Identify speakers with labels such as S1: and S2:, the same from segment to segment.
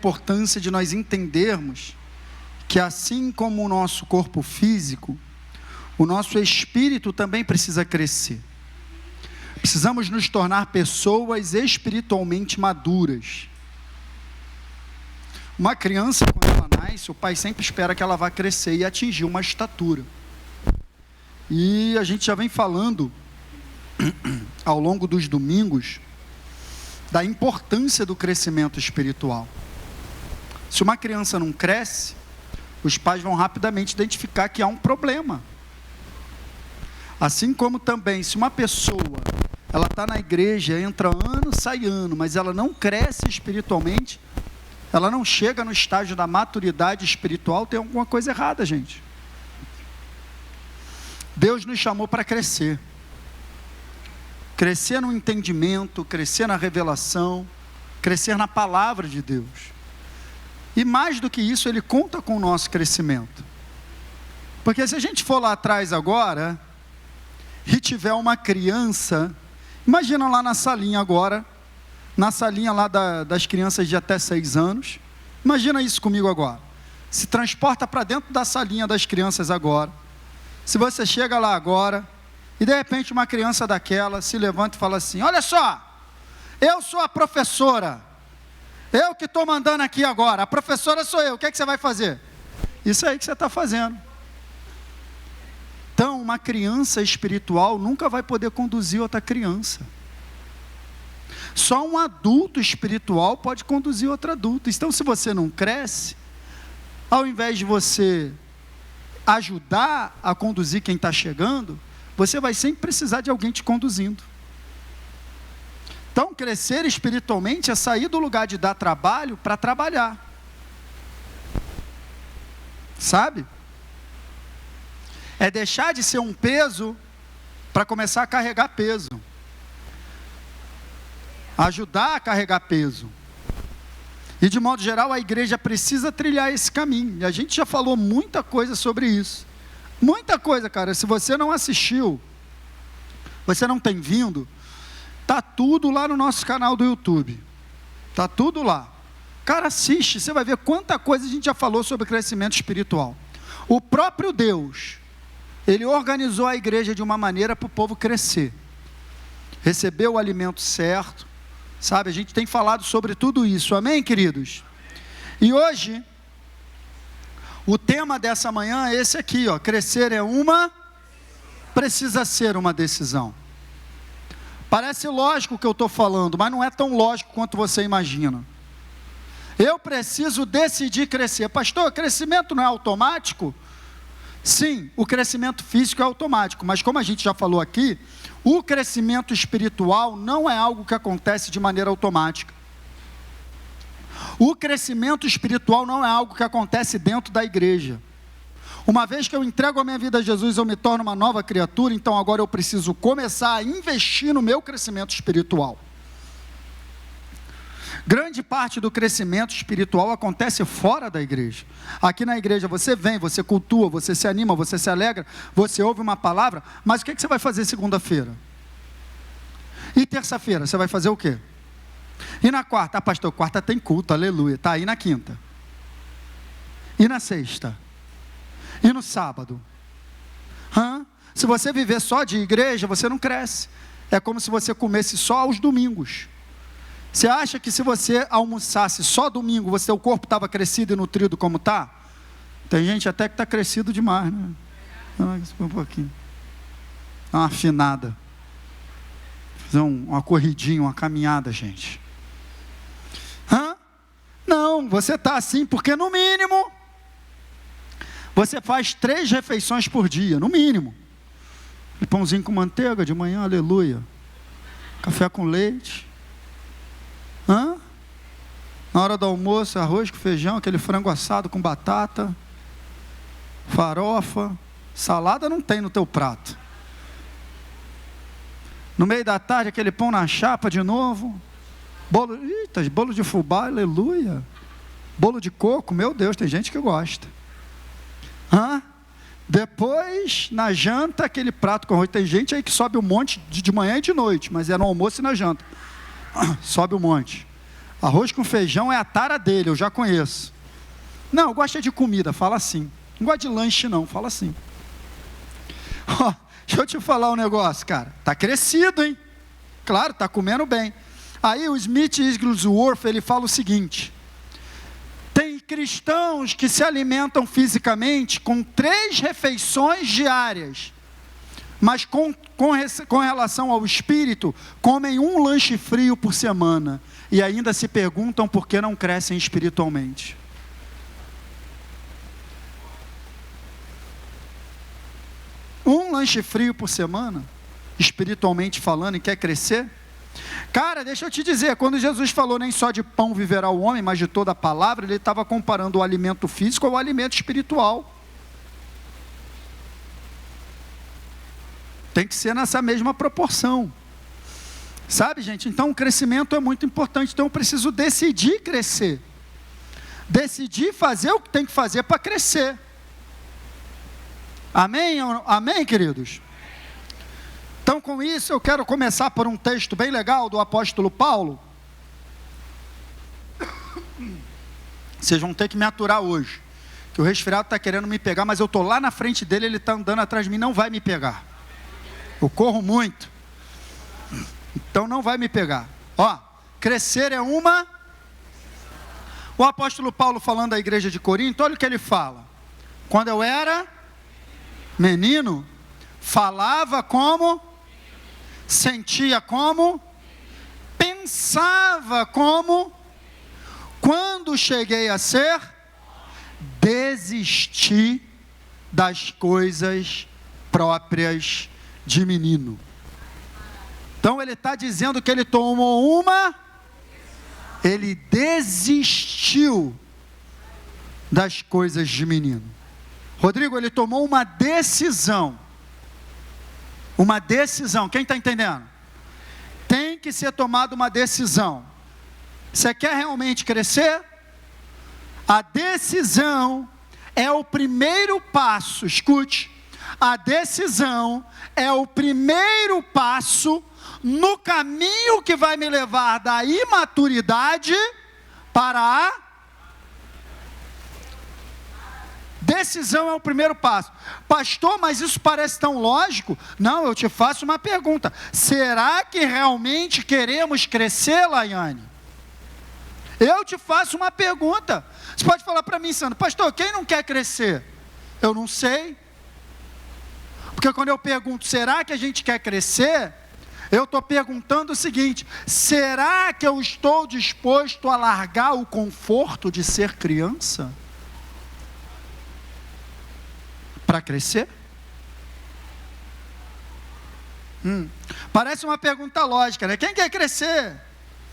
S1: importância de nós entendermos que assim como o nosso corpo físico, o nosso espírito também precisa crescer. Precisamos nos tornar pessoas espiritualmente maduras. Uma criança, quando ela nasce, o pai sempre espera que ela vá crescer e atingir uma estatura. E a gente já vem falando, ao longo dos domingos, da importância do crescimento espiritual. Se uma criança não cresce, os pais vão rapidamente identificar que há um problema. Assim como também, se uma pessoa, ela está na igreja, entra ano, sai ano, mas ela não cresce espiritualmente, ela não chega no estágio da maturidade espiritual, tem alguma coisa errada, gente. Deus nos chamou para crescer. Crescer no entendimento, crescer na revelação, crescer na palavra de Deus. E mais do que isso, Ele conta com o nosso crescimento. Porque se a gente for lá atrás agora, e tiver uma criança, imagina lá na salinha agora, na salinha lá das crianças de até 6 anos, imagina isso comigo agora, se transporta para dentro da salinha das crianças agora, se você chega lá agora, e de repente uma criança daquela se levanta e fala assim, olha só, eu sou a professora, eu que estou mandando aqui agora, a professora sou eu, o que é que você vai fazer? Isso aí que você está fazendo. Então, uma criança espiritual nunca vai poder conduzir outra criança. Só um adulto espiritual pode conduzir outro adulto. Então, se você não cresce, ao invés de você ajudar a conduzir quem está chegando, você vai sempre precisar de alguém te conduzindo. Então, crescer espiritualmente é sair do lugar de dar trabalho para trabalhar. Sabe? É deixar de ser um peso para começar a carregar peso. Ajudar a carregar peso. E de modo geral a igreja precisa trilhar esse caminho. E a gente já falou muita coisa sobre isso. Muita coisa, cara. Se você não assistiu, você não tem vindo, tá tudo lá no nosso canal do YouTube. Tá tudo lá. Cara, assiste, você vai ver quanta coisa a gente já falou sobre crescimento espiritual. O próprio Deus, Ele organizou a igreja de uma maneira para o povo crescer. Recebeu o alimento certo, sabe? A gente tem falado sobre tudo isso, amém, queridos? E hoje, o tema dessa manhã é esse aqui, ó, crescer precisa ser uma decisão. Parece lógico o que eu estou falando, mas não é tão lógico quanto você imagina. Eu preciso decidir crescer. Pastor, crescimento não é automático? Sim, o crescimento físico é automático, mas como a gente já falou aqui, o crescimento espiritual não é algo que acontece de maneira automática. O crescimento espiritual não é algo que acontece dentro da igreja. Uma vez que eu entrego a minha vida a Jesus, eu me torno uma nova criatura, então agora eu preciso começar a investir no meu crescimento espiritual. Grande parte do crescimento espiritual acontece fora da igreja. Aqui na igreja você vem, você cultua, você se anima, você se alegra, você ouve uma palavra, mas o que você vai fazer segunda-feira? E terça-feira, você vai fazer o quê? E na quarta? Ah, pastor, quarta tem culto, aleluia. Tá, e na quinta? E na sexta? E no sábado? Se você viver só de igreja, você não cresce. É como se você comesse só aos domingos. Você acha que se você almoçasse só domingo, o corpo estava crescido e nutrido como está? Tem gente até que está crescido demais, né? Um pouquinho. Dá uma afinada. Fazer uma corridinha, uma caminhada, gente. Não, você está assim porque no mínimo, você faz 3 refeições por dia, no mínimo. Pãozinho com manteiga de manhã, aleluia. Café com leite. Na hora do almoço, arroz com feijão, aquele frango assado com batata, farofa, salada não tem no teu prato. No meio da tarde, aquele pão na chapa de novo, bolo de fubá, aleluia, bolo de coco, meu Deus, tem gente que gosta. Depois, na janta, aquele prato com arroz, tem gente aí que sobe um monte de manhã e de noite, mas é no almoço e na janta. Sobe um monte. Arroz com feijão é a tara dele, eu já conheço. Não, eu gosto de comida, fala assim. Não gosto de lanche não, fala assim. Ó, deixa eu te falar um negócio, cara. Tá crescido, hein? Claro, tá comendo bem. Aí o Smith Wigglesworth, ele fala o seguinte: tem cristãos que se alimentam fisicamente com 3 refeições diárias, mas com relação ao espírito, comem um lanche frio por semana, e ainda se perguntam por que não crescem espiritualmente. Um lanche frio por semana, espiritualmente falando, e quer crescer? Cara, deixa eu te dizer, quando Jesus falou nem só de pão viverá o homem, mas de toda a palavra, ele estava comparando o alimento físico ao alimento espiritual. Tem que ser nessa mesma proporção. Sabe, gente? Então o crescimento é muito importante. Então eu preciso decidir crescer. Decidir fazer o que tem que fazer para crescer. Amém? Amém, queridos? Então com isso eu quero começar por um texto bem legal do apóstolo Paulo. Vocês vão ter que me aturar hoje, que o resfriado está querendo me pegar, mas eu estou lá na frente dele, ele está andando atrás de mim, não vai me pegar. Eu corro muito, então não vai me pegar. Ó, crescer é uma... O apóstolo Paulo falando à igreja de Corinto, olha o que ele fala. Quando eu era menino, falava como, sentia como, pensava como, quando cheguei a ser, desisti das coisas próprias de menino. Então ele está dizendo que ele tomou ele desistiu das coisas de menino. Rodrigo, ele tomou uma decisão. Uma decisão, quem está entendendo? Tem que ser tomada uma decisão. Você quer realmente crescer? A decisão é o primeiro passo, escute, a decisão é o primeiro passo no caminho que vai me levar da imaturidade para a... Decisão é o primeiro passo. Pastor, mas isso parece tão lógico? Não, eu te faço uma pergunta. Será que realmente queremos crescer, Laiane? Eu te faço uma pergunta. Você pode falar para mim, Sandro, pastor, quem não quer crescer? Eu não sei. Porque quando eu pergunto, será que a gente quer crescer? Eu estou perguntando o seguinte, será que eu estou disposto a largar o conforto de ser criança? Para crescer? Parece uma pergunta lógica, né? Quem quer crescer?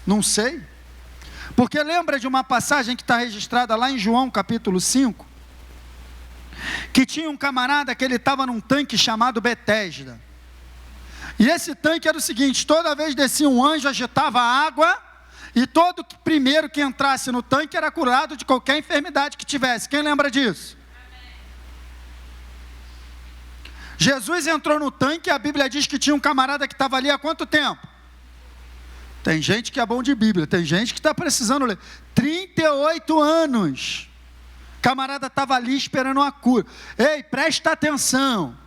S1: Não sei. Porque lembra de uma passagem que está registrada lá em João capítulo 5? Que tinha um camarada que ele estava num tanque chamado Betesda. E esse tanque era o seguinte, toda vez descia um anjo, agitava a água, e todo primeiro que entrasse no tanque era curado de qualquer enfermidade que tivesse. Quem lembra disso? Jesus entrou no tanque e a Bíblia diz que tinha um camarada que estava ali há quanto tempo? Tem gente que é bom de Bíblia, tem gente que está precisando ler. 38 anos. O camarada estava ali esperando uma cura. Ei, presta atenção.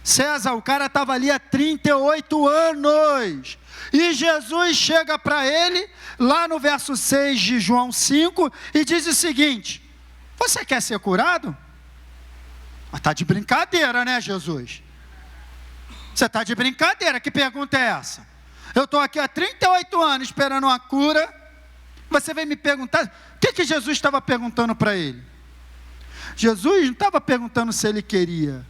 S1: César, o cara estava ali há 38 anos. E Jesus chega para ele, lá no verso 6 de João 5, e diz o seguinte: você quer ser curado? Mas está de brincadeira, né, Jesus? Você está de brincadeira, que pergunta é essa? Eu estou aqui há 38 anos esperando uma cura, você vem me perguntar, o que Jesus estava perguntando para ele? Jesus não estava perguntando se ele queria,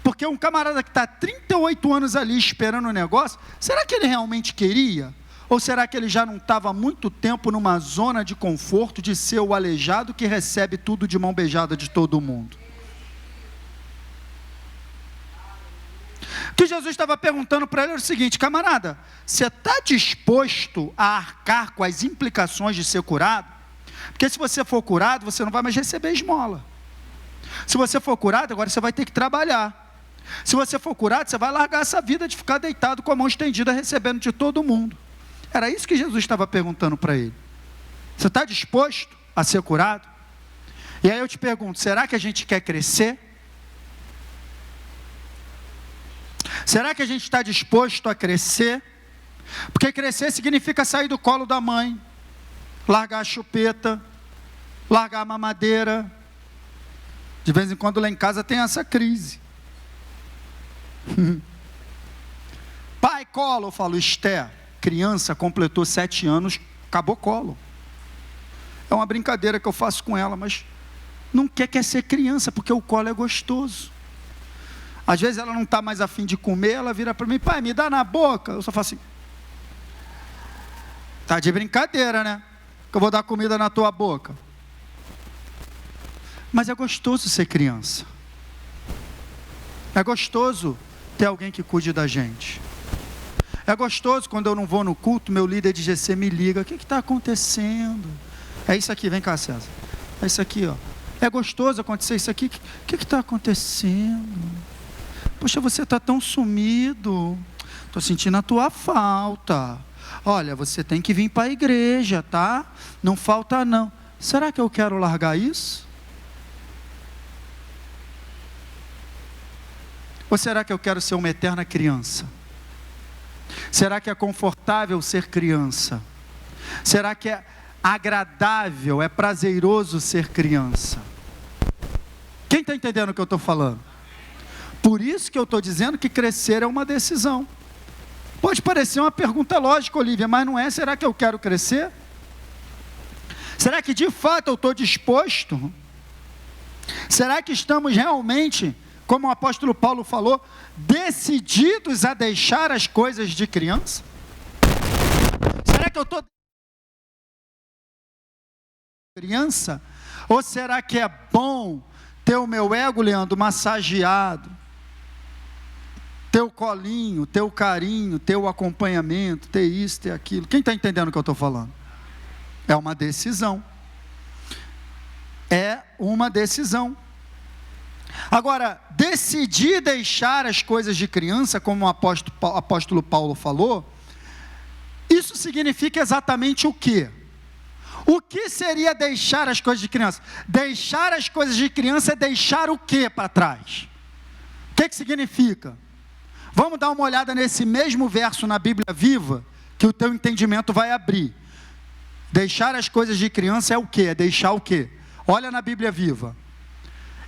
S1: porque um camarada que está há 38 anos ali esperando o negócio, será que ele realmente queria? Ou será que ele já não estava há muito tempo numa zona de conforto de ser o aleijado que recebe tudo de mão beijada de todo mundo? O que Jesus estava perguntando para ele era o seguinte: camarada, você está disposto a arcar com as implicações de ser curado? Porque se você for curado, você não vai mais receber esmola. Se você for curado, agora você vai ter que trabalhar. Se você for curado, você vai largar essa vida de ficar deitado com a mão estendida recebendo de todo mundo. Era isso que Jesus estava perguntando para ele. Você está disposto a ser curado? E aí eu te pergunto, será que a gente quer crescer? Será que a gente está disposto a crescer? Porque crescer significa sair do colo da mãe, largar a chupeta, largar a mamadeira. De vez em quando lá em casa tem essa crise. Pai, colo, eu falo, Esther, criança, completou 7 anos, acabou colo. É uma brincadeira que eu faço com ela, mas não quer ser criança, porque o colo é gostoso. Às vezes ela não está mais a fim de comer, ela vira para mim, pai, me dá na boca. Eu só faço assim, tá de brincadeira, né? Que eu vou dar comida na tua boca. Mas é gostoso ser criança. É gostoso ter alguém que cuide da gente. É gostoso quando eu não vou no culto, meu líder de GC me liga, o que está acontecendo? É isso aqui, vem cá, César. É isso aqui, ó. É gostoso acontecer isso aqui, o que está acontecendo? Poxa, você está tão sumido, estou sentindo a tua falta. Olha, você tem que vir para a igreja, tá? Não falta não. Será que eu quero largar isso? Ou será que eu quero ser uma eterna criança? Será que é confortável ser criança? Será que é agradável, é prazeroso ser criança? Quem está entendendo o que eu estou falando? Por isso que eu estou dizendo que crescer é uma decisão. Pode parecer uma pergunta lógica, Olívia, mas não é. Será que eu quero crescer? Será que de fato eu estou disposto? Será que estamos realmente, como o apóstolo Paulo falou, decididos a deixar as coisas de criança? Será que eu estou criança? Ou será que é bom ter o meu ego, Leandro, massageado? Teu colinho, teu carinho, teu acompanhamento, ter isso, ter aquilo. Quem está entendendo o que eu estou falando? É uma decisão. É uma decisão. Agora, decidir deixar as coisas de criança, como o apóstolo Paulo falou, isso significa exatamente o quê? O que seria deixar as coisas de criança? Deixar as coisas de criança é deixar o quê para trás? O que significa? Vamos dar uma olhada nesse mesmo verso na Bíblia Viva, que o teu entendimento vai abrir. Deixar as coisas de criança é o quê? É deixar o quê? Olha na Bíblia Viva.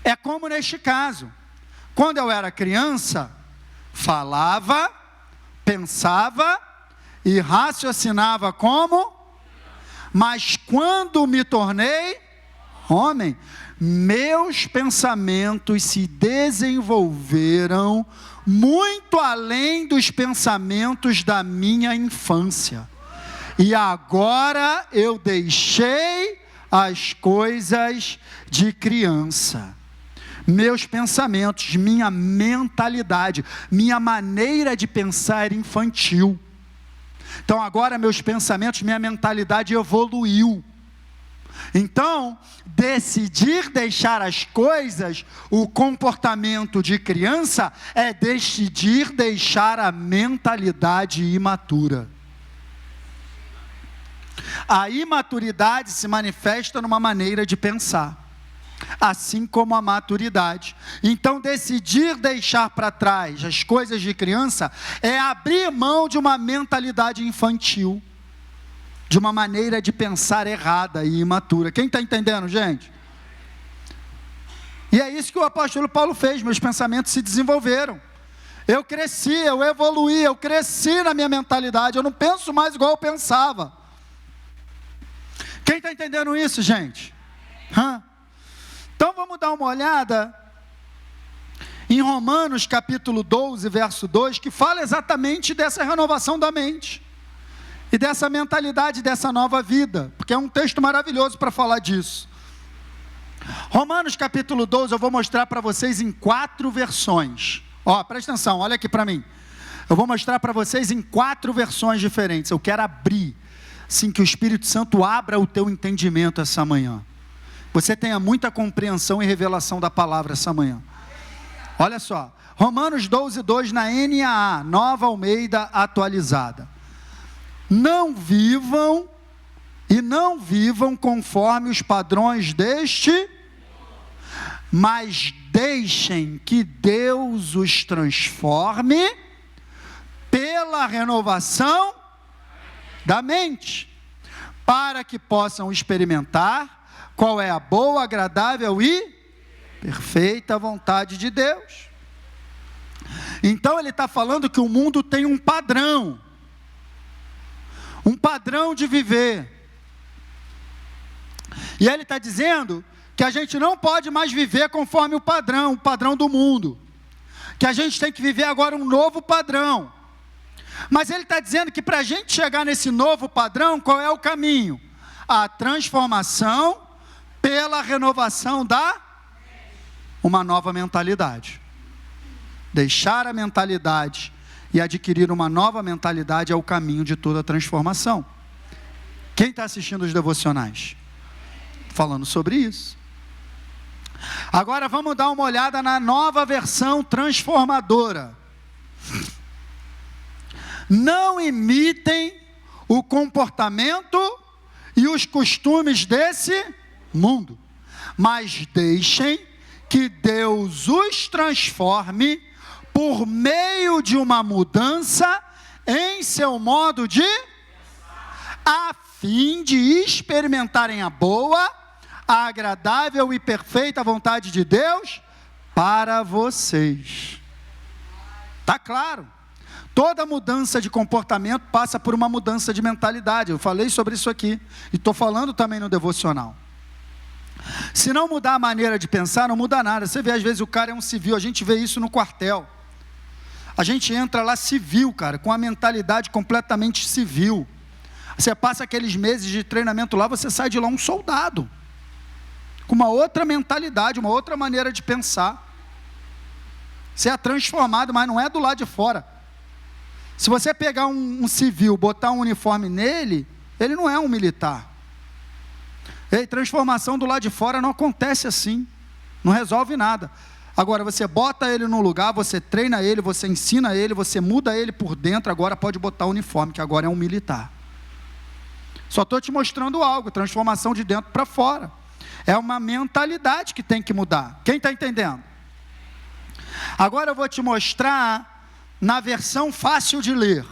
S1: É como neste caso. Quando eu era criança, falava, pensava e raciocinava como? Mas quando me tornei homem, meus pensamentos se desenvolveram muito além dos pensamentos da minha infância. E agora eu deixei as coisas de criança. Meus pensamentos, minha mentalidade, minha maneira de pensar era infantil. Então agora meus pensamentos, minha mentalidade evoluiu. Então, decidir deixar as coisas, o comportamento de criança, é decidir deixar a mentalidade imatura. A imaturidade se manifesta numa maneira de pensar, assim como a maturidade. Então, decidir deixar para trás as coisas de criança é abrir mão de uma mentalidade infantil, de uma maneira de pensar errada e imatura. Quem está entendendo, gente? E é isso que o apóstolo Paulo fez. Meus pensamentos se desenvolveram. Eu cresci, eu evoluí, eu cresci na minha mentalidade. Eu não penso mais igual eu pensava. Quem está entendendo isso, gente? Então vamos dar uma olhada em Romanos capítulo 12, verso 2, que fala exatamente dessa renovação da mente. E dessa mentalidade, dessa nova vida, porque é um texto maravilhoso para falar disso. Romanos capítulo 12, eu vou mostrar para vocês em 4 versões. Presta atenção, olha aqui para mim. Eu vou mostrar para vocês em 4 versões diferentes. Eu quero abrir, assim, que o Espírito Santo abra o teu entendimento essa manhã. Você tenha muita compreensão e revelação da palavra essa manhã. Olha só, Romanos 12, 2 na NAA, Nova Almeida Atualizada. Não vivam e não vivam conforme os padrões deste, mas deixem que Deus os transforme pela renovação da mente, para que possam experimentar qual é a boa, agradável e perfeita vontade de Deus. Então ele está falando que o mundo tem um padrão de viver, e ele está dizendo que a gente não pode mais viver conforme o padrão do mundo, que a gente tem que viver agora um novo padrão. Mas ele está dizendo que para a gente chegar nesse novo padrão, qual é o caminho? A transformação pela renovação da uma nova mentalidade. Deixar a mentalidade e adquirir uma nova mentalidade é o caminho de toda a transformação. Quem está assistindo os devocionais? Falando sobre isso. Agora vamos dar uma olhada na nova versão transformadora. Não imitem o comportamento e os costumes desse mundo, mas deixem que Deus os transforme por meio de uma mudança em seu modo de a fim de experimentarem a boa, a agradável e perfeita vontade de Deus para vocês. Está claro? Toda mudança de comportamento passa por uma mudança de mentalidade. Eu falei sobre isso aqui e estou falando também no devocional. Se não mudar a maneira de pensar, não muda nada. Você vê, às vezes o cara é um civil, a gente vê isso no quartel. A gente entra lá civil, cara, com a mentalidade completamente civil. Você passa aqueles meses de treinamento lá, você sai de lá um soldado, com uma outra mentalidade, uma outra maneira de pensar. Você é transformado, mas não é do lado de fora. Se você pegar um civil, botar um uniforme nele, ele não é um militar. E transformação do lado de fora não acontece assim, não resolve nada. Agora você bota ele no lugar, você treina ele, você ensina ele, você muda ele por dentro, agora pode botar o uniforme, que agora é um militar. Só estou te mostrando algo, transformação de dentro para fora. É uma mentalidade que tem que mudar. Quem está entendendo? Agora eu vou te mostrar na versão fácil de ler.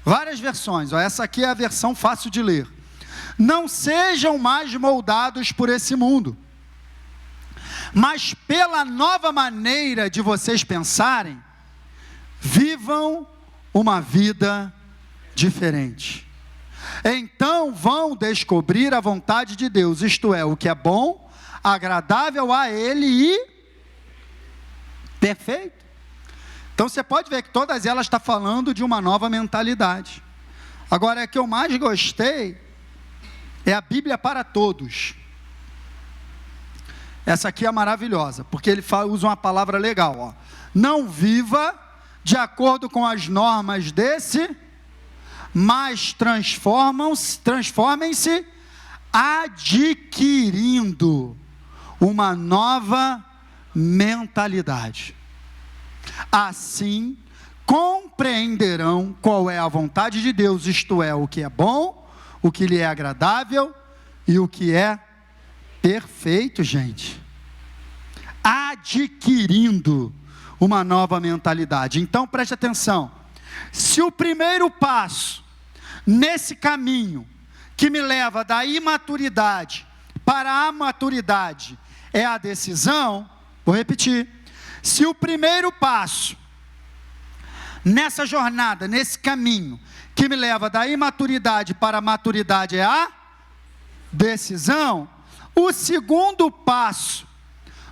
S1: Várias versões, ó, essa aqui é a versão fácil de ler. Não sejam mais moldados por esse mundo, mas pela nova maneira de vocês pensarem, vivam uma vida diferente. Então vão descobrir a vontade de Deus, isto é, o que é bom, agradável a Ele e perfeito. Então você pode ver que todas elas estão falando de uma nova mentalidade. Agora, a que eu mais gostei é a Bíblia para Todos. Essa aqui é maravilhosa, porque ele usa uma palavra legal, ó. Não viva de acordo com as normas desse, mas transformem-se adquirindo uma nova mentalidade. Assim, compreenderão qual é a vontade de Deus, isto é, o que é bom, o que lhe é agradável e o que é perfeito, gente. Adquirindo uma nova mentalidade. Então preste atenção. Se o primeiro passo nesse caminho que me leva da imaturidade para a maturidade é a decisão, vou repetir. Se o primeiro passo nessa jornada, nesse caminho que me leva da imaturidade para a maturidade é a decisão, o segundo passo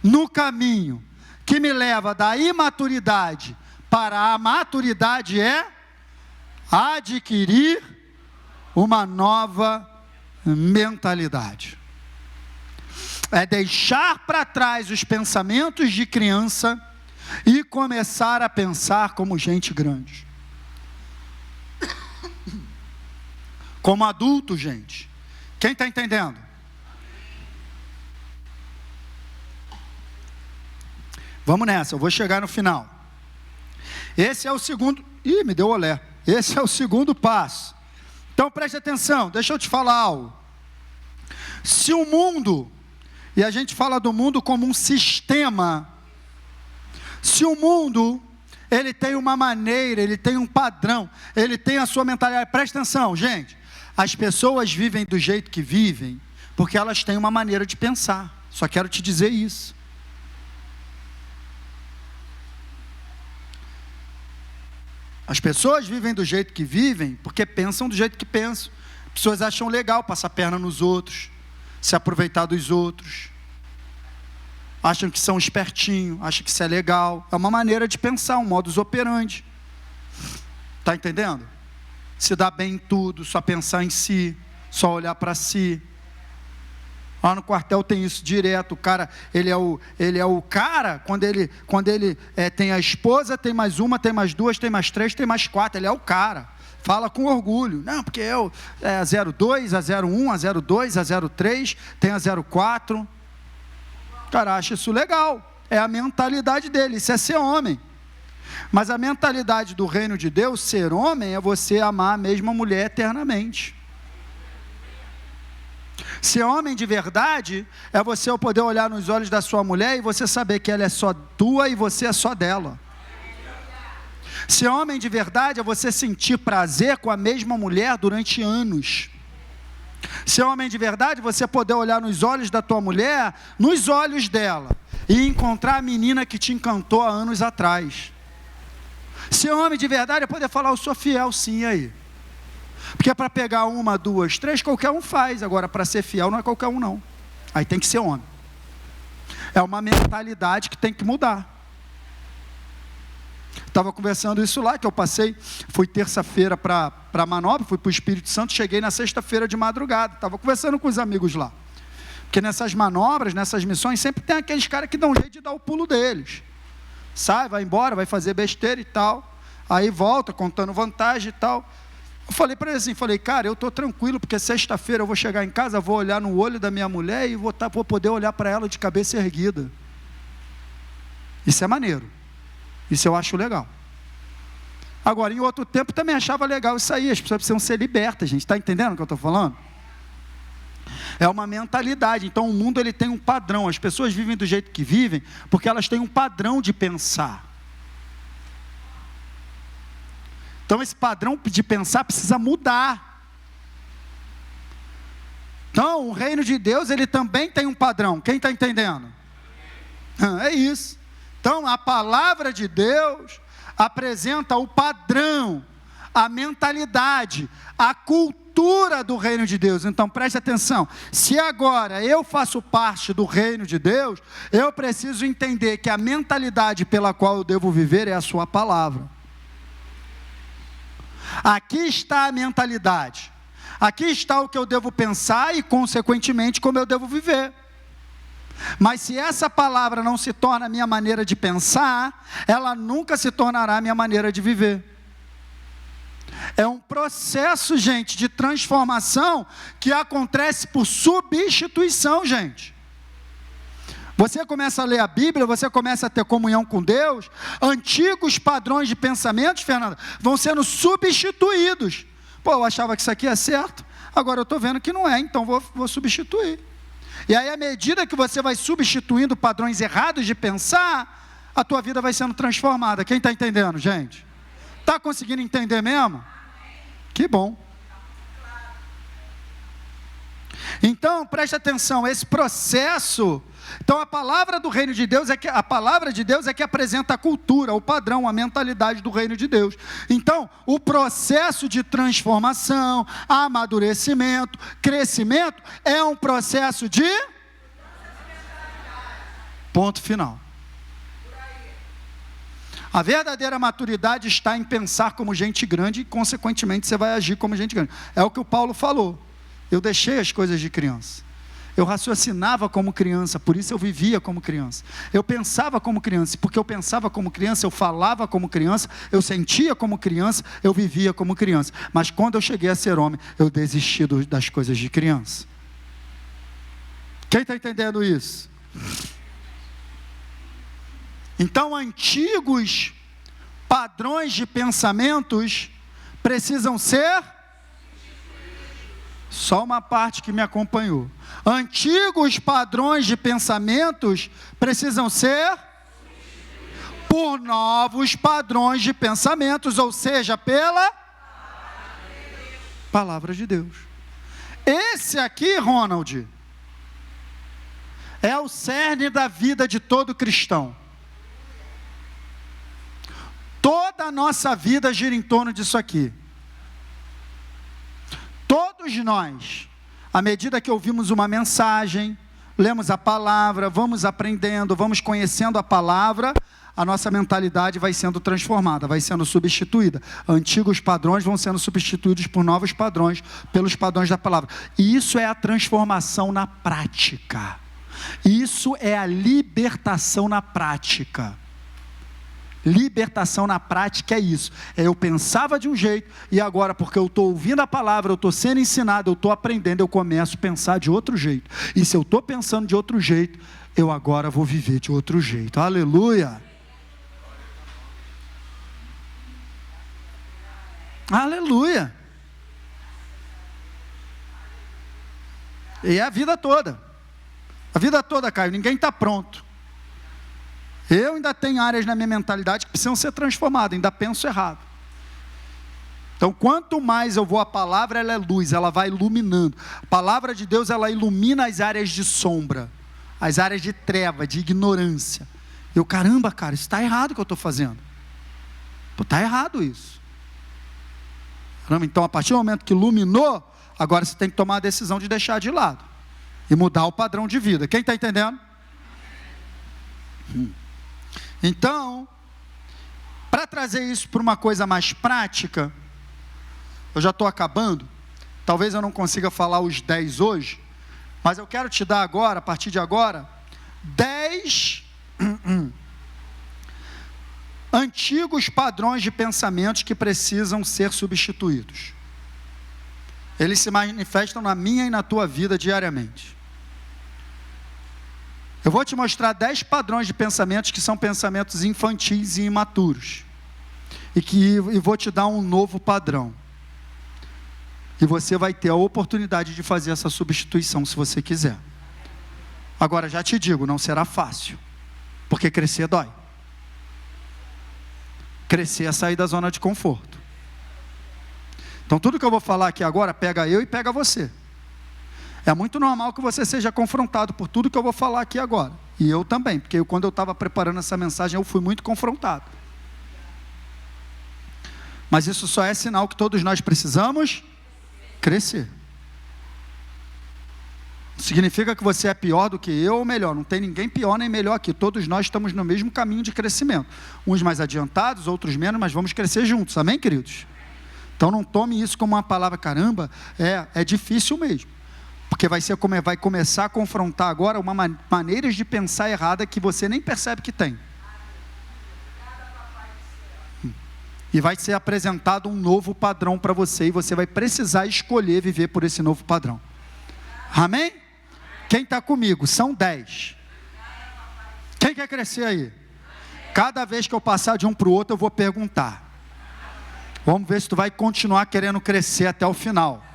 S1: no caminho que me leva da imaturidade para a maturidade é adquirir uma nova mentalidade. É deixar para trás os pensamentos de criança e começar a pensar como gente grande. Como adulto, gente. Quem está entendendo? Vamos nessa, eu vou chegar no final. Esse é o segundo... Ih, me deu olé. Esse é o segundo passo. Então preste atenção, deixa eu te falar algo. Se o mundo, e a gente fala do mundo como um sistema, se o mundo, ele tem uma maneira, ele tem um padrão, ele tem a sua mentalidade, presta atenção, gente, as pessoas vivem do jeito que vivem, porque elas têm uma maneira de pensar, só quero te dizer isso. As pessoas vivem do jeito que vivem, porque pensam do jeito que pensam. As pessoas acham legal passar a perna nos outros, se aproveitar dos outros, acham que são espertinhos, acham que isso é legal, é uma maneira de pensar, um modus operandi, está entendendo? Se dá bem em tudo, só pensar em si, só olhar para si. Lá no quartel tem isso direto, o cara, ele é o cara, quando ele tem a esposa, tem mais uma, tem mais duas, tem mais três, tem mais quatro, ele é o cara, fala com orgulho, não, porque eu, a 02, a 01, a 02, a 03, tem a 04, o cara acha isso legal, é a mentalidade dele, isso é ser homem, mas a mentalidade do reino de Deus, ser homem, é você amar a mesma mulher eternamente. Ser homem de verdade é você poder olhar nos olhos da sua mulher e você saber que ela é só tua e você é só dela. Ser homem de verdade é você sentir prazer com a mesma mulher durante anos. Ser homem de verdade é você poder olhar nos olhos da tua mulher, nos olhos dela, e encontrar a menina que te encantou há anos atrás. Ser homem de verdade é poder falar, eu sou fiel sim, aí. Porque para pegar uma, duas, três, qualquer um faz. Agora, para ser fiel, não é qualquer um, não. Aí tem que ser homem. É uma mentalidade que tem que mudar. Estava conversando isso lá, que eu passei, fui terça-feira para a manobra, fui para o Espírito Santo, cheguei na sexta-feira de madrugada. Estava conversando com os amigos lá. Porque nessas manobras, nessas missões, sempre tem aqueles caras que dão jeito de dar o pulo deles. Sai, vai embora, vai fazer besteira e tal. Aí volta, contando vantagem e tal. Eu falei para ele assim, cara, eu estou tranquilo, porque sexta-feira eu vou chegar em casa, vou olhar no olho da minha mulher e vou poder olhar para ela de cabeça erguida. Isso é maneiro. Isso eu acho legal. Agora, em outro tempo também achava legal isso aí, as pessoas precisam ser libertas, gente. Está entendendo o que eu estou falando? É uma mentalidade. Então o mundo ele tem um padrão, as pessoas vivem do jeito que vivem, porque elas têm um padrão de pensar. Então esse padrão de pensar precisa mudar. Então o reino de Deus ele também tem um padrão. Quem está entendendo? É isso. Então a palavra de Deus apresenta o padrão, a mentalidade, a cultura do reino de Deus. Então preste atenção, se agora eu faço parte do reino de Deus, eu preciso entender que a mentalidade pela qual eu devo viver é a sua palavra. Aqui está a mentalidade, aqui está o que eu devo pensar e consequentemente como eu devo viver. Mas se essa palavra não se torna a minha maneira de pensar, ela nunca se tornará a minha maneira de viver. É um processo, gente, de transformação que acontece por substituição, gente. Você começa a ler a Bíblia, você começa a ter comunhão com Deus, antigos padrões de pensamentos, Fernanda, vão sendo substituídos. Pô, eu achava que isso aqui é certo, agora eu estou vendo que não é, então vou substituir. E aí, à medida que você vai substituindo padrões errados de pensar, a tua vida vai sendo transformada. Quem está entendendo, gente? Está conseguindo entender mesmo? Que bom. Então, preste atenção, esse processo. Então, a palavra do reino de Deus a palavra de Deus é que apresenta a cultura, o padrão, a mentalidade do reino de Deus. Então, o processo de transformação, amadurecimento, crescimento, é um processo de ponto final. A verdadeira maturidade está em pensar como gente grande e, consequentemente, você vai agir como gente grande. É o que o Paulo falou. Eu deixei as coisas de criança. Eu raciocinava como criança, por isso eu vivia como criança. Eu pensava como criança, porque eu pensava como criança, eu falava como criança, eu sentia como criança, eu vivia como criança. Mas quando eu cheguei a ser homem, eu desisti das coisas de criança. Quem está entendendo isso? Então, antigos padrões de pensamentos precisam ser Só uma parte que me acompanhou. Antigos padrões de pensamentos precisam ser por novos padrões de pensamentos, ou seja, pela palavra de Deus. Esse aqui, Ronald, é o cerne da vida de todo cristão. Toda a nossa vida gira em torno disso aqui. Todos nós, à medida que ouvimos uma mensagem, lemos a palavra, vamos aprendendo, vamos conhecendo a palavra, a nossa mentalidade vai sendo transformada, vai sendo substituída. Antigos padrões vão sendo substituídos por novos padrões, pelos padrões da palavra. E isso é a transformação na prática. Isso é a libertação na prática. Libertação na prática é isso. Eu pensava de um jeito e agora, porque eu estou ouvindo a palavra, eu estou sendo ensinado, eu estou aprendendo, eu começo a pensar de outro jeito. E se eu estou pensando de outro jeito, eu agora vou viver de outro jeito. Aleluia! Aleluia! E é a vida toda. A vida toda, Caio, ninguém está pronto. Eu ainda tenho áreas na minha mentalidade que precisam ser transformadas, ainda penso errado. Então, quanto mais eu vou à palavra, ela é luz, ela vai iluminando. A palavra de Deus, ela ilumina as áreas de sombra, as áreas de treva, de ignorância. Eu, caramba, cara, isso está errado o que eu estou fazendo. Está errado isso. Caramba, então, a partir do momento que iluminou, agora você tem que tomar a decisão de deixar de lado e mudar o padrão de vida. Quem está entendendo? Então, para trazer isso para uma coisa mais prática, eu já estou acabando, talvez eu não consiga falar os 10 hoje, mas eu quero te dar agora, a partir de agora, 10 antigos padrões de pensamentos que precisam ser substituídos. Eles se manifestam na minha e na tua vida diariamente. Eu vou te mostrar 10 padrões de pensamentos que são pensamentos infantis e imaturos. E vou te dar um novo padrão. E você vai ter a oportunidade de fazer essa substituição se você quiser. Agora já te digo, não será fácil. Porque crescer dói. Crescer é sair da zona de conforto. Então tudo que eu vou falar aqui agora, pega eu e pega você. É muito normal que você seja confrontado por tudo que eu vou falar aqui agora. E eu também, porque quando eu estava preparando essa mensagem, eu fui muito confrontado. Mas isso só é sinal que todos nós precisamos crescer. Significa que você é pior do que eu ou melhor. Não tem ninguém pior nem melhor aqui. Todos nós estamos no mesmo caminho de crescimento. Uns mais adiantados, outros menos, mas vamos crescer juntos. Amém, queridos? Então não tome isso como uma palavra, caramba, é difícil mesmo. Porque vai começar a confrontar agora maneiras de pensar errada que você nem percebe que tem. E vai ser apresentado um novo padrão para você, e você vai precisar escolher viver por esse novo padrão. Amém? Quem está comigo? São 10. Quem quer crescer aí? Cada vez que eu passar de um para o outro, eu vou perguntar. Vamos ver se tu vai continuar querendo crescer até o final.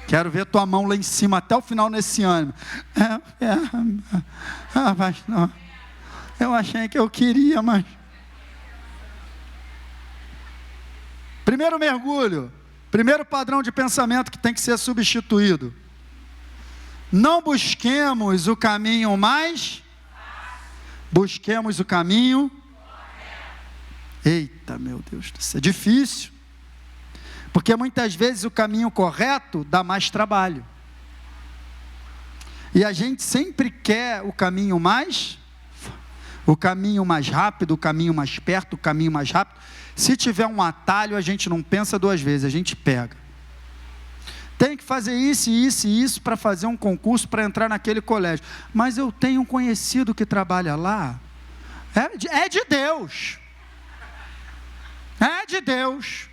S1: Quero ver tua mão lá em cima até o final nesse ano. Mas não. Eu achei que eu queria, mas... Primeiro mergulho. Primeiro padrão de pensamento que tem que ser substituído. Não busquemos o caminho mais... Busquemos o caminho... Eita, meu Deus, isso é difícil. Porque muitas vezes o caminho correto dá mais trabalho. E a gente sempre quer o caminho mais rápido, o caminho mais perto, o caminho mais rápido. Se tiver um atalho, a gente não pensa duas vezes, a gente pega. Tem que fazer isso, isso e isso para fazer um concurso, para entrar naquele colégio. Mas eu tenho um conhecido que trabalha lá. É de Deus. É de Deus.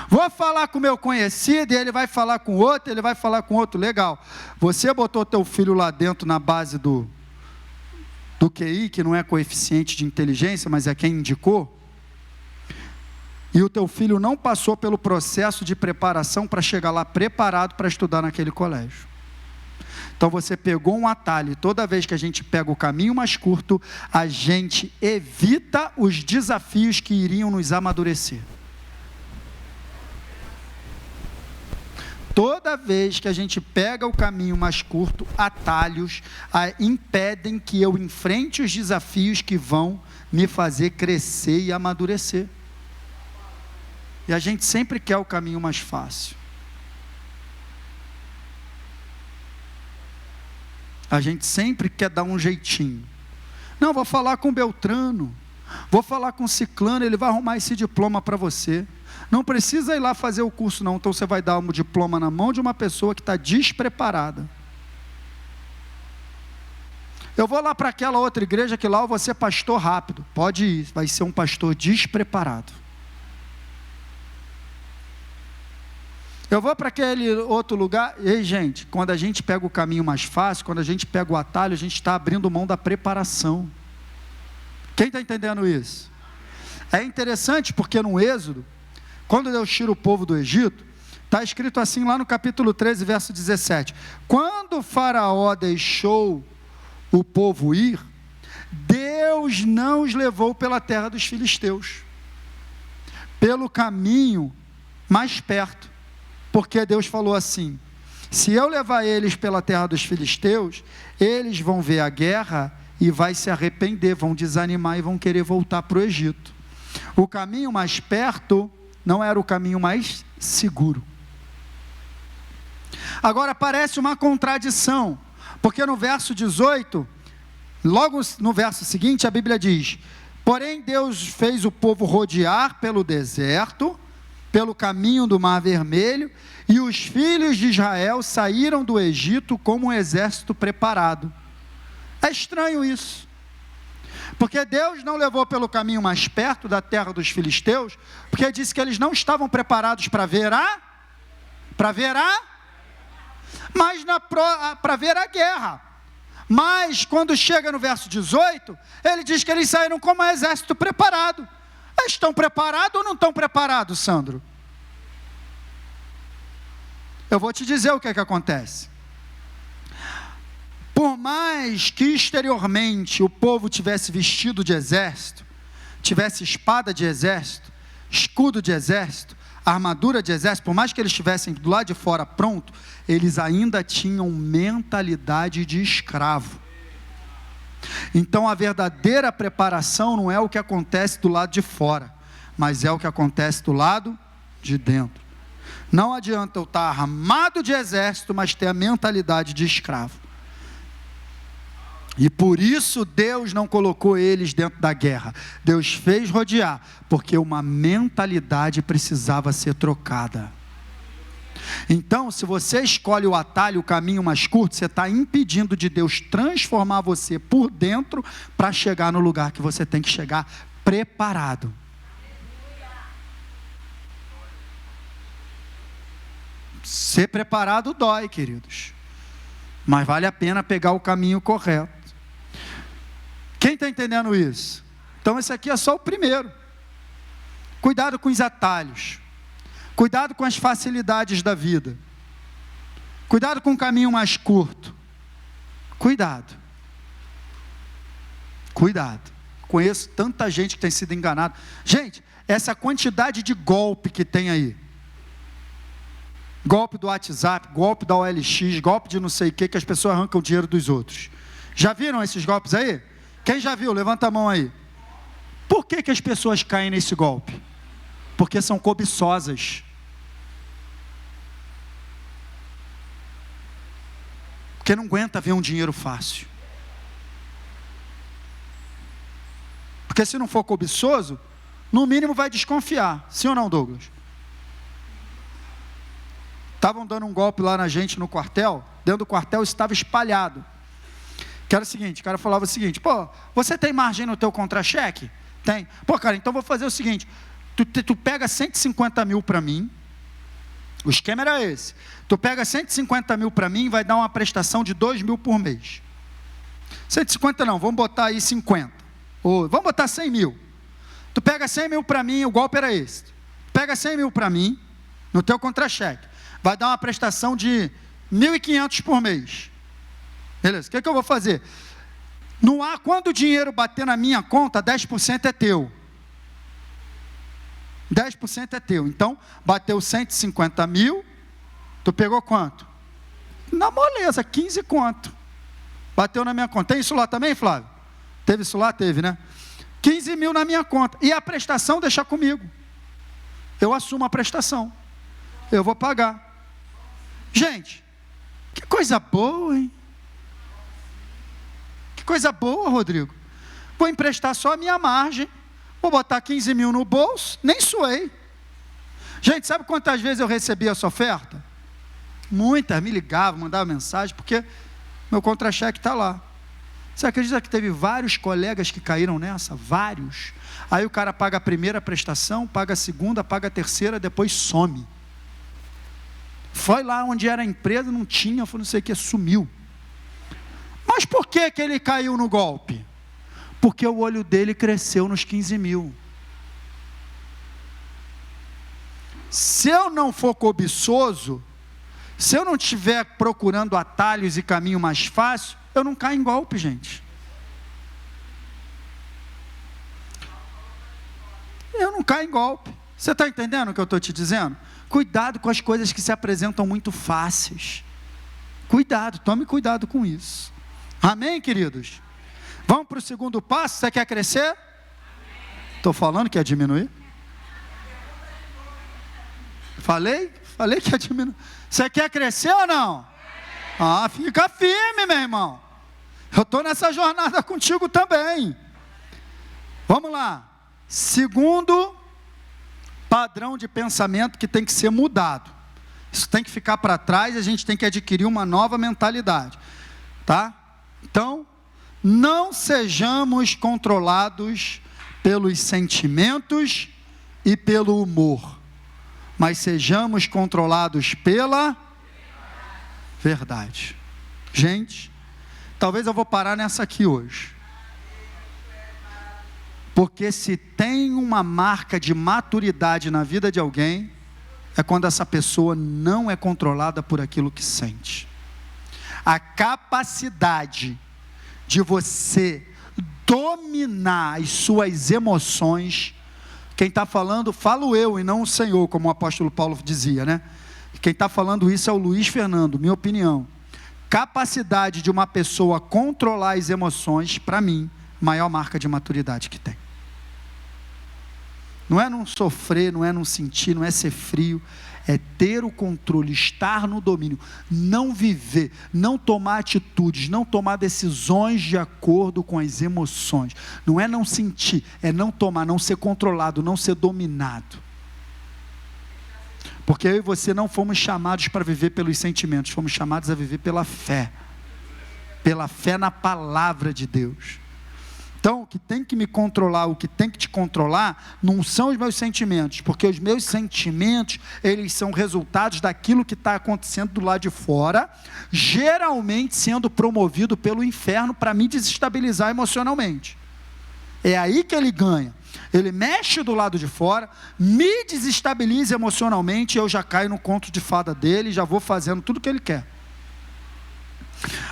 S1: Vou falar com o meu conhecido, e ele vai falar com outro, ele vai falar com outro. Legal. Você botou teu filho lá dentro na base do QI, que não é coeficiente de inteligência, mas é quem indicou. E o teu filho não passou pelo processo de preparação para chegar lá preparado para estudar naquele colégio. Então você pegou um atalho, e toda vez que a gente pega o caminho mais curto, a gente evita os desafios que iriam nos amadurecer. Toda vez que a gente pega o caminho mais curto, atalhos impedem que eu enfrente os desafios que vão me fazer crescer e amadurecer. E a gente sempre quer o caminho mais fácil. A gente sempre quer dar um jeitinho. Não, vou falar com Beltrano, vou falar com Ciclano, ele vai arrumar esse diploma para você. Não precisa ir lá fazer o curso não, então você vai dar um diploma na mão de uma pessoa que está despreparada. Eu vou lá para aquela outra igreja que lá eu vou ser pastor rápido. Pode ir, vai ser um pastor despreparado. Eu vou para aquele outro lugar. Ei, gente, quando a gente pega o caminho mais fácil, quando a gente pega o atalho, a gente está abrindo mão da preparação. Quem está entendendo isso? É interessante porque no Êxodo, quando Deus tira o povo do Egito, está escrito assim lá no capítulo 13, verso 17. Quando o faraó deixou o povo ir, Deus não os levou pela terra dos filisteus, pelo caminho mais perto. Porque Deus falou assim: se eu levar eles pela terra dos filisteus, eles vão ver a guerra e vai se arrepender, vão desanimar e vão querer voltar para o Egito. O caminho mais perto não era o caminho mais seguro. Agora parece uma contradição, porque no verso 18, logo no verso seguinte, a Bíblia diz: porém Deus fez o povo rodear pelo deserto, pelo caminho do Mar Vermelho, e os filhos de Israel saíram do Egito como um exército preparado. É estranho isso, porque Deus não levou pelo caminho mais perto da terra dos filisteus, porque disse que eles não estavam preparados para ver para ver a guerra. Mas quando chega no verso 18, ele diz que eles saíram como um exército preparado. Estão preparados ou não estão preparados, Sandro? Eu vou te dizer o que é que acontece. Por mais que exteriormente o povo tivesse vestido de exército, tivesse espada de exército, escudo de exército, armadura de exército, por mais que eles estivessem do lado de fora pronto, eles ainda tinham mentalidade de escravo. Então a verdadeira preparação não é o que acontece do lado de fora, mas é o que acontece do lado de dentro. Não adianta eu estar armado de exército, mas ter a mentalidade de escravo. E por isso Deus não colocou eles dentro da guerra. Deus fez rodear, porque uma mentalidade precisava ser trocada. Então, se você escolhe o atalho, o caminho mais curto, você está impedindo de Deus transformar você por dentro para chegar no lugar que você tem que chegar preparado. Ser preparado dói, queridos, mas vale a pena pegar o caminho correto. Quem está entendendo isso? Então esse aqui é só o primeiro. Cuidado com os atalhos. Cuidado com as facilidades da vida. Cuidado com o caminho mais curto. Cuidado. Cuidado. Conheço tanta gente que tem sido enganada. Gente, essa quantidade de golpe que tem aí. Golpe do WhatsApp, golpe da OLX, golpe de não sei o que as pessoas arrancam o dinheiro dos outros. Já viram esses golpes aí? Quem já viu? Levanta a mão aí. Por que as pessoas caem nesse golpe? Porque são cobiçosas. Porque não aguenta ver um dinheiro fácil. Porque se não for cobiçoso, no mínimo vai desconfiar. Sim ou não, Douglas? Estavam dando um golpe lá na gente no quartel. Dentro do quartel estava espalhado. Que era o seguinte, o cara falava o seguinte: pô, você tem margem no teu contra-cheque? Tem. Pô, cara, então vou fazer o seguinte, tu pega 150 mil para mim, o esquema era esse, tu pega 150 mil para mim e vai dar uma prestação de 2 mil por mês. 150 não, vamos botar aí 50, ou vamos botar 100 mil, tu pega 100 mil para mim, o golpe era esse, pega 100 mil para mim, no teu contra-cheque, vai dar uma prestação de 1.500 por mês. Beleza, o que eu vou fazer? Quando o dinheiro bater na minha conta, 10% é teu. 10% é teu. Então, bateu 150 mil, tu pegou quanto? Na moleza, 15 conto. Bateu na minha conta. Tem isso lá também, Flávio? Teve isso lá? Teve, né? 15 mil na minha conta. E a prestação deixa comigo. Eu assumo a prestação. Eu vou pagar. Gente, que coisa boa, hein? Que coisa boa, Rodrigo. Vou emprestar só a minha margem. Vou botar 15 mil no bolso. Nem suei. Gente, sabe quantas vezes eu recebi essa oferta? Muitas me ligavam, mandavam mensagem, porque meu contra-cheque está lá. Você acredita que teve vários colegas que caíram nessa? Vários. Aí o cara paga a primeira prestação, paga a segunda, paga a terceira, depois some. Foi lá onde era a empresa, não tinha, foi não sei o que, sumiu. Mas por que ele caiu no golpe? Porque o olho dele cresceu nos 15 mil. Se eu não for cobiçoso, se eu não estiver procurando atalhos e caminho mais fácil, eu não caio em golpe, gente. Eu não caio em golpe. Você está entendendo o que eu estou te dizendo? Cuidado com as coisas que se apresentam muito fáceis. Cuidado, tome cuidado com isso. Amém, queridos? Vamos para o segundo passo. Você quer crescer? Estou falando que ia diminuir? Falei que ia diminuir. Você quer crescer ou não? Ah, fica firme, meu irmão. Eu estou nessa jornada contigo também. Vamos lá. Segundo padrão de pensamento que tem que ser mudado. Isso tem que ficar para trás e a gente tem que adquirir uma nova mentalidade. Tá? Então, não sejamos controlados pelos sentimentos e pelo humor, mas sejamos controlados pela verdade. Gente, talvez eu vou parar nessa aqui hoje. Porque se tem uma marca de maturidade na vida de alguém, é quando essa pessoa não é controlada por aquilo que sente. A capacidade de você dominar as suas emoções, quem está falando, falo eu e não o Senhor, como o apóstolo Paulo dizia, né? Quem está falando isso é o Luiz Fernando, minha opinião. Capacidade de uma pessoa controlar as emoções, para mim, maior marca de maturidade que tem. Não é não sofrer, não é não sentir, não é ser frio, é ter o controle, estar no domínio, não viver, não tomar atitudes, não tomar decisões de acordo com as emoções. Não é não sentir, é não tomar, não ser controlado, não ser dominado. Porque eu e você não fomos chamados para viver pelos sentimentos, fomos chamados a viver pela fé na palavra de Deus. Então, o que tem que me controlar, o que tem que te controlar, não são os meus sentimentos, porque os meus sentimentos, eles são resultados daquilo que está acontecendo do lado de fora, geralmente sendo promovido pelo inferno para me desestabilizar emocionalmente. É aí que ele ganha. Ele mexe do lado de fora, me desestabiliza emocionalmente, e eu já caio no conto de fada dele, já vou fazendo tudo o que ele quer.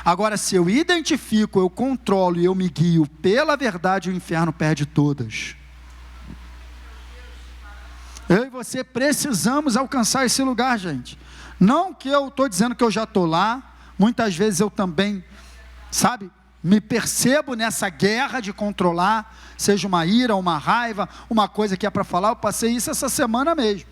S1: Agora, se eu identifico, eu controlo e eu me guio pela verdade, o inferno perde todas. Eu e você precisamos alcançar esse lugar, gente. Não que eu estou dizendo que eu já estou lá, muitas vezes eu também, me percebo nessa guerra de controlar, seja uma ira, uma raiva, uma coisa que é para falar. Eu passei isso essa semana mesmo.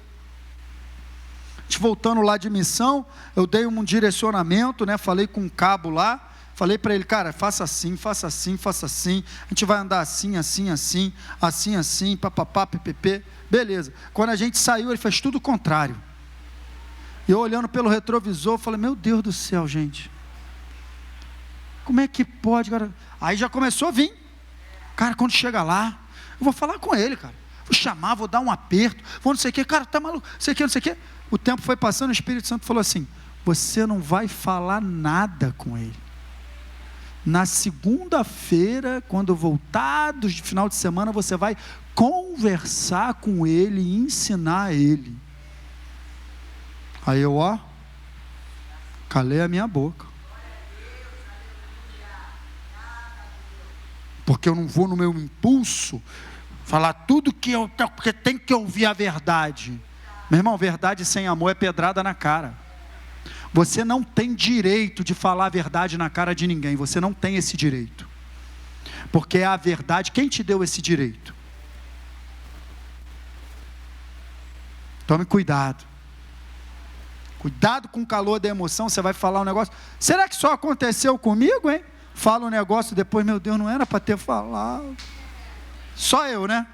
S1: Voltando lá de missão, eu dei um direcionamento, né? Falei com um cabo lá, falei para ele, cara, faça assim, faça assim, faça assim, a gente vai andar assim, assim, assim, assim, assim, papapá, ppp, beleza. Quando a gente saiu, ele fez tudo o contrário. E eu olhando pelo retrovisor, falei, meu Deus do céu, gente, como é que pode, cara? Aí já começou a vir, cara, quando chega lá, eu vou falar com ele, cara, vou chamar, vou dar um aperto, vou não sei o que, cara, tá maluco, não sei o que, O tempo foi passando, o Espírito Santo falou assim, você não vai falar nada com ele. Na segunda-feira, quando voltar do final de semana, você vai conversar com ele e ensinar ele. Aí eu, calei a minha boca. Porque eu não vou no meu impulso falar tudo porque tem que ouvir a verdade. Meu irmão, verdade sem amor é pedrada na cara. Você não tem direito de falar a verdade na cara de ninguém. Você não tem esse direito. Porque é a verdade. Quem te deu esse direito? Tome cuidado. Cuidado com o calor da emoção. Você vai falar um negócio. Será que só aconteceu comigo, hein? Fala um negócio depois, meu Deus, não era para ter falado. Só eu, né?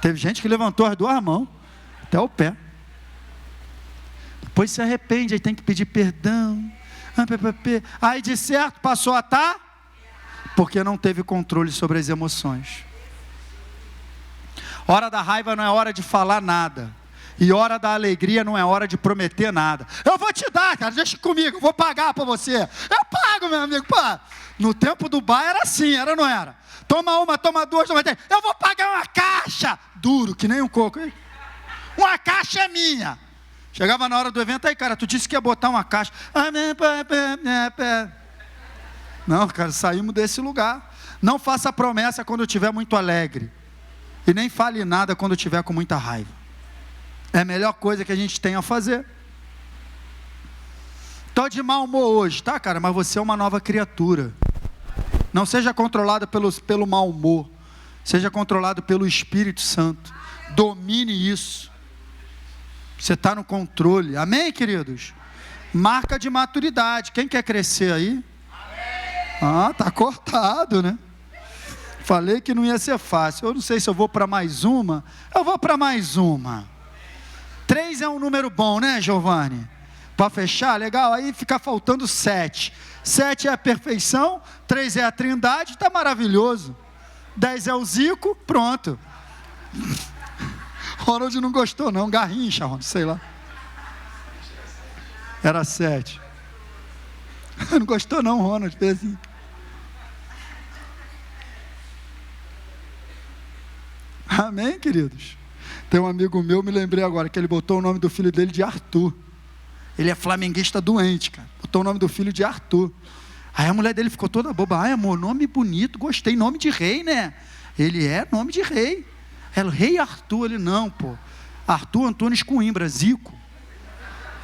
S1: Teve gente que levantou as duas mãos, até o pé. Depois se arrepende, aí tem que pedir perdão. Aí de certo passou a estar, porque não teve controle sobre as emoções. Hora da raiva não é hora de falar nada. E hora da alegria não é hora de prometer nada. Eu vou te dar, cara, deixa comigo, eu vou pagar para você. Eu pago, meu amigo, pá. No tempo do bar era assim, era ou não era? Toma uma, toma duas, toma três. Eu vou pagar uma caixa. Duro, que nem um coco. Hein? Uma caixa é minha. Chegava na hora do evento, aí, cara, tu disse que ia botar uma caixa. Não, cara, saímos desse lugar. Não faça promessa quando eu estiver muito alegre. E nem fale nada quando eu estiver com muita raiva. É a melhor coisa que a gente tem a fazer. Estou de mau humor hoje, tá, cara? Mas você é uma nova criatura. Não seja controlado pelo mau humor. Seja controlado pelo Espírito Santo. Domine isso. Você está no controle. Amém, queridos? Marca de maturidade. Quem quer crescer aí? Amém. Tá cortado, né? Falei que não ia ser fácil. Eu não sei se eu vou para mais uma. Eu vou para mais uma. 3 é um número bom, né, Giovanni? Para fechar, legal. Aí fica faltando 7. 7 é a perfeição. 3 é a trindade. Está maravilhoso. 10 é o Zico. Pronto. Ronald não gostou não, Garrincha, Ronald, sei lá. Era 7. Não gostou não, Ronald, fez assim. Amém, queridos? Tem um amigo meu, me lembrei agora, que ele botou o nome do filho dele de Arthur. Ele é flamenguista doente, cara. Botou o nome do filho de Arthur. Aí a mulher dele ficou toda boba. Ai, amor, nome bonito, gostei, nome de rei, né? Ele é nome de rei. Ela, rei Arthur, ele não, pô. Arthur Antunes Coimbra, Zico.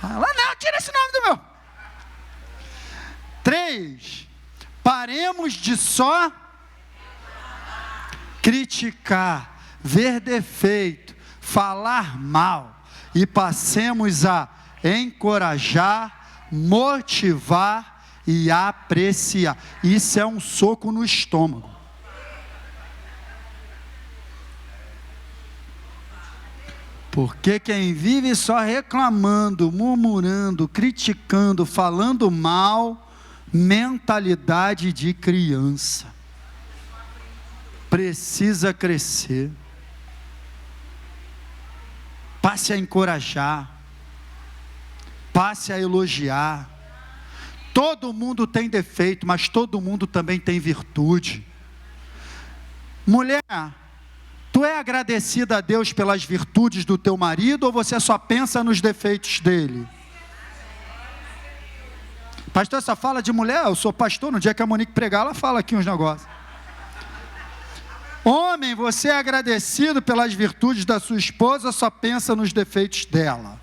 S1: Ela, não, tira esse nome do meu. 3, paremos de só criticar, ver defeito, falar mal e passemos a encorajar, motivar e apreciar. Isso é um soco no estômago. Porque quem vive só reclamando, murmurando, criticando, falando mal, mentalidade de criança. Precisa crescer. Passe a encorajar. Passe a elogiar. Todo mundo tem defeito, mas todo mundo também tem virtude. Mulher, tu é agradecida a Deus pelas virtudes do teu marido ou você só pensa nos defeitos dele? Pastor, essa fala de mulher, eu sou pastor, no dia que a Monique pregar, ela fala aqui uns negócios. Homem, você é agradecido pelas virtudes da sua esposa ou só pensa nos defeitos dela?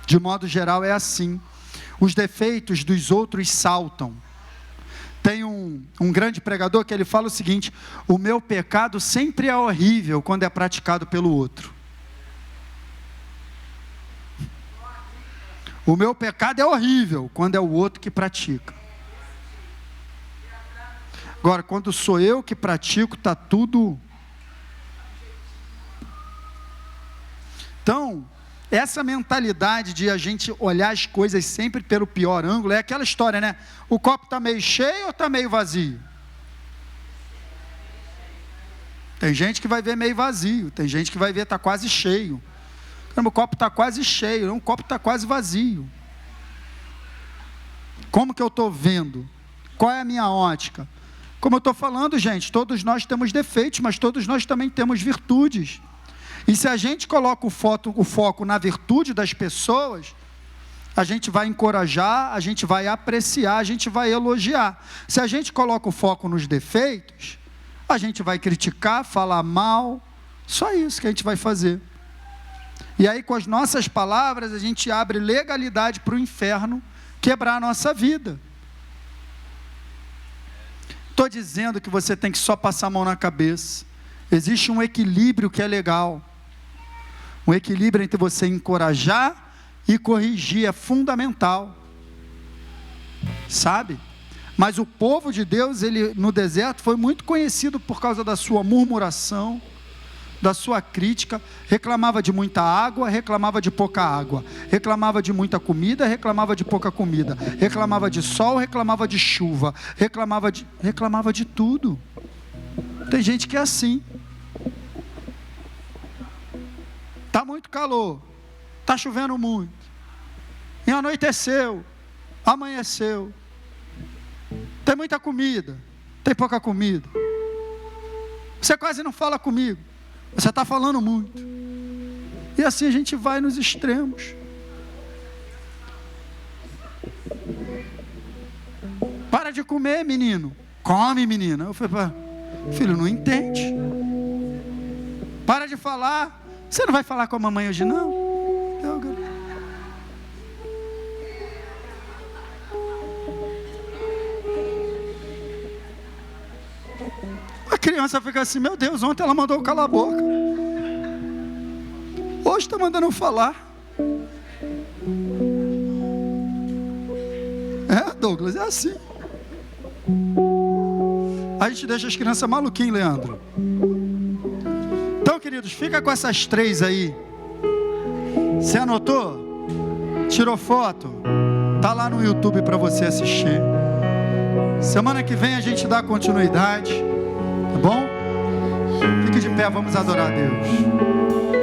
S1: De modo geral é assim. Os defeitos dos outros saltam. Tem um grande pregador que ele fala o seguinte: o meu pecado sempre é horrível quando é praticado pelo outro. O meu pecado é horrível quando é o outro que pratica. Agora, quando sou eu que pratico, está tudo... Então, essa mentalidade de a gente olhar as coisas sempre pelo pior ângulo, é aquela história, né? O copo está meio cheio ou está meio vazio? Tem gente que vai ver meio vazio, tem gente que vai ver está quase cheio. O copo está quase cheio, o copo está quase vazio. Como que eu estou vendo? Qual é a minha ótica? Como eu estou falando, gente, todos nós temos defeitos, mas todos nós também temos virtudes. E se a gente coloca o foco na virtude das pessoas, a gente vai encorajar, a gente vai apreciar, a gente vai elogiar. Se a gente coloca o foco nos defeitos, a gente vai criticar, falar mal, só isso que a gente vai fazer. E aí, com as nossas palavras, a gente abre legalidade para o inferno quebrar a nossa vida. Estou dizendo que você tem que só passar a mão na cabeça. Existe um equilíbrio que é legal. Um equilíbrio entre você encorajar e corrigir é fundamental. Sabe? Mas o povo de Deus, ele no deserto, foi muito conhecido por causa da sua murmuração, da sua crítica. Reclamava de muita água, reclamava de pouca água. Reclamava de muita comida, reclamava de pouca comida. Reclamava de sol, reclamava de chuva. Reclamava de tudo. Tem gente que é assim. Está muito calor, está chovendo muito, e anoiteceu, amanheceu, tem muita comida, tem pouca comida, você quase não fala comigo, você está falando muito, e assim a gente vai nos extremos. Para de comer, menino, come, menina. Eu falei, filho, não entende. Para de falar. Você não vai falar com a mamãe hoje, não? A criança fica assim, meu Deus, ontem ela mandou eu calar a boca. Hoje está mandando eu falar. Douglas, é assim. A gente deixa as crianças maluquinhas, Leandro. Então, queridos, fica com essas 3 aí. Você anotou? Tirou foto? Tá lá no YouTube para você assistir. Semana que vem a gente dá continuidade, tá bom? Fique de pé, vamos adorar a Deus.